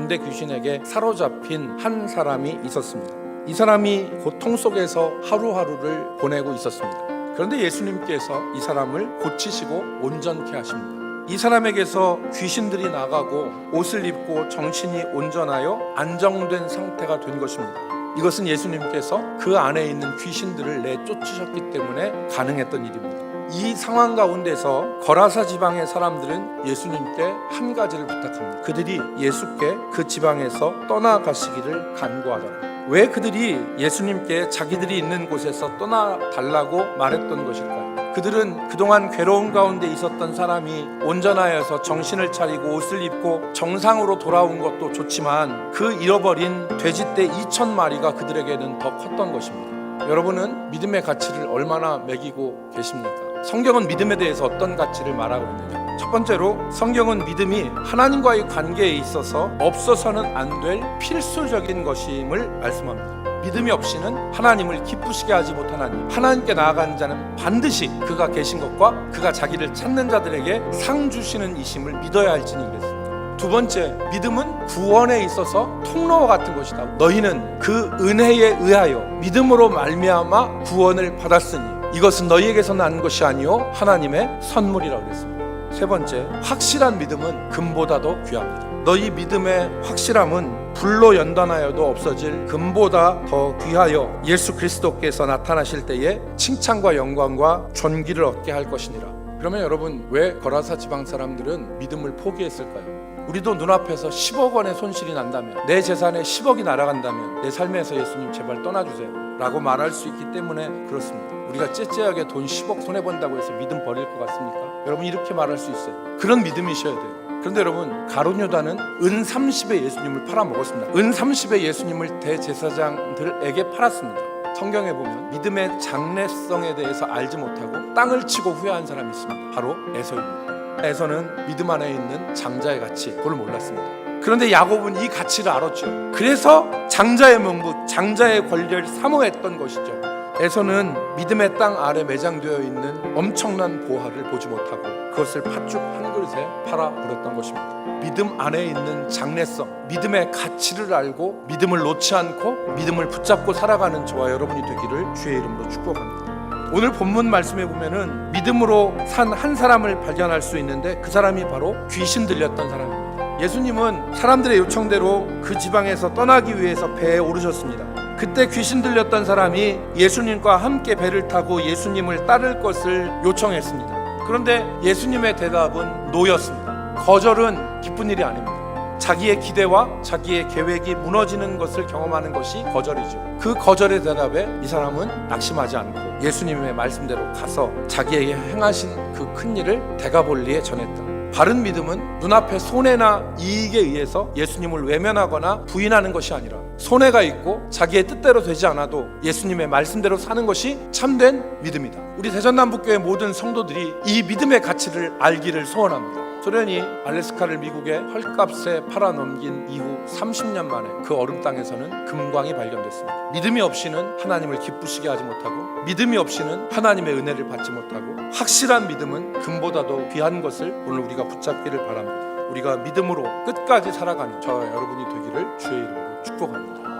군대 귀신에게 사로잡힌 한 사람이 있었습니다. 이 사람이 고통 속에서 하루하루를 보내고 있었습니다. 그런데 예수님께서 이 사람을 고치시고 온전케 하십니다. 이 사람에게서 귀신들이 나가고 옷을 입고 정신이 온전하여 안정된 상태가 된 것입니다. 이것은 예수님께서 그 안에 있는 귀신들을 내쫓으셨기 때문에 가능했던 일입니다. 이 상황 가운데서 거라사 지방의 사람들은 예수님께 한 가지를 부탁합니다. 그들이 예수께 그 지방에서 떠나가시기를 간구하더라. 왜 그들이 예수님께 자기들이 있는 곳에서 떠나달라고 말했던 것일까요? 그들은 그동안 괴로운 가운데 있었던 사람이 온전하여서 정신을 차리고 옷을 입고 정상으로 돌아온 것도 좋지만 그 잃어버린 돼지떼 2,000마리가 그들에게는 더 컸던 것입니다. 여러분은 믿음의 가치를 얼마나 매기고 계십니까? 성경은 믿음에 대해서 어떤 가치를 말하고 있느냐? 첫 번째로 성경은 믿음이 하나님과의 관계에 있어서 없어서는 안 될 필수적인 것임을 말씀합니다. 믿음이 없이는 하나님을 기쁘시게 하지 못하나니 하나님께 나아가는 자는 반드시 그가 계신 것과 그가 자기를 찾는 자들에게 상 주시는 이심을 믿어야 할지니 그랬습니다. 두 번째, 믿음은 구원에 있어서 통로와 같은 것이다. 너희는 그 은혜에 의하여 믿음으로 말미암아 구원을 받았으니 이것은 너희에게서 난 것이 아니요 하나님의 선물이라고 그랬습니다. 세 번째, 확실한 믿음은 금보다도 귀합니다. 너희 믿음의 확실함은 불로 연단하여도 없어질 금보다 더 귀하여 예수 그리스도께서 나타나실 때에 칭찬과 영광과 존귀를 얻게 할 것이니라. 그러면 여러분, 왜 거라사 지방 사람들은 믿음을 포기했을까요? 우리도 눈앞에서 10억 원의 손실이 난다면, 내 재산에 10억이 날아간다면 내 삶에서 예수님 제발 떠나주세요 라고 말할 수 있기 때문에 그렇습니다. 우리가 째째하게 돈 10억 손해본다고 해서 믿음 버릴 것 같습니까? 여러분, 이렇게 말할 수 있어요. 그런 믿음이셔야 돼요. 그런데 여러분, 가룟 유다는 은 30에 예수님을 팔아먹었습니다. 은 30에 예수님을 대제사장들에게 팔았습니다. 성경에 보면 믿음의 장래성에 대해서 알지 못하고 땅을 치고 후회한 사람이 있습니다. 바로 에서입니다. 에서는 믿음 안에 있는 장자의 가치, 그걸 몰랐습니다. 그런데 야곱은 이 가치를 알았죠. 그래서 장자의 명부, 장자의 권리를 사모했던 것이죠. 에서는 믿음의 땅 아래 매장되어 있는 엄청난 보화를 보지 못하고 그것을 팥죽 한 그릇에 팔아버렸던 것입니다. 믿음 안에 있는 장래성, 믿음의 가치를 알고 믿음을 놓지 않고 믿음을 붙잡고 살아가는 저와 여러분이 되기를 주의 이름으로 축복합니다. 오늘 본문 말씀에 보면은 믿음으로 산 한 사람을 발견할 수 있는데 그 사람이 바로 귀신 들렸던 사람입니다. 예수님은 사람들의 요청대로 그 지방에서 떠나기 위해서 배에 오르셨습니다. 그때 귀신 들렸던 사람이 예수님과 함께 배를 타고 예수님을 따를 것을 요청했습니다. 그런데 예수님의 대답은 노였습니다. 거절은 기쁜 일이 아닙니다. 자기의 기대와 자기의 계획이 무너지는 것을 경험하는 것이 거절이죠. 그 거절의 대답에 이 사람은 낙심하지 않고 예수님의 말씀대로 가서 자기에게 행하신 그 큰 일을 데가볼리에 전했다. 바른 믿음은 눈앞의 손해나 이익에 의해서 예수님을 외면하거나 부인하는 것이 아니라 손해가 있고 자기의 뜻대로 되지 않아도 예수님의 말씀대로 사는 것이 참된 믿음이다. 우리 대전남북교회 모든 성도들이 이 믿음의 가치를 알기를 소원합니다. 소련이 알래스카를 미국에 헐값에 팔아넘긴 이후 30년 만에 그 얼음 땅에서는 금광이 발견됐습니다. 믿음이 없이는 하나님을 기쁘시게 하지 못하고 믿음이 없이는 하나님의 은혜를 받지 못하고 확실한 믿음은 금보다도 귀한 것을 오늘 우리가 붙잡기를 바랍니다. 우리가 믿음으로 끝까지 살아가는 저와 여러분이 되기를 주의 이름으로 축복합니다.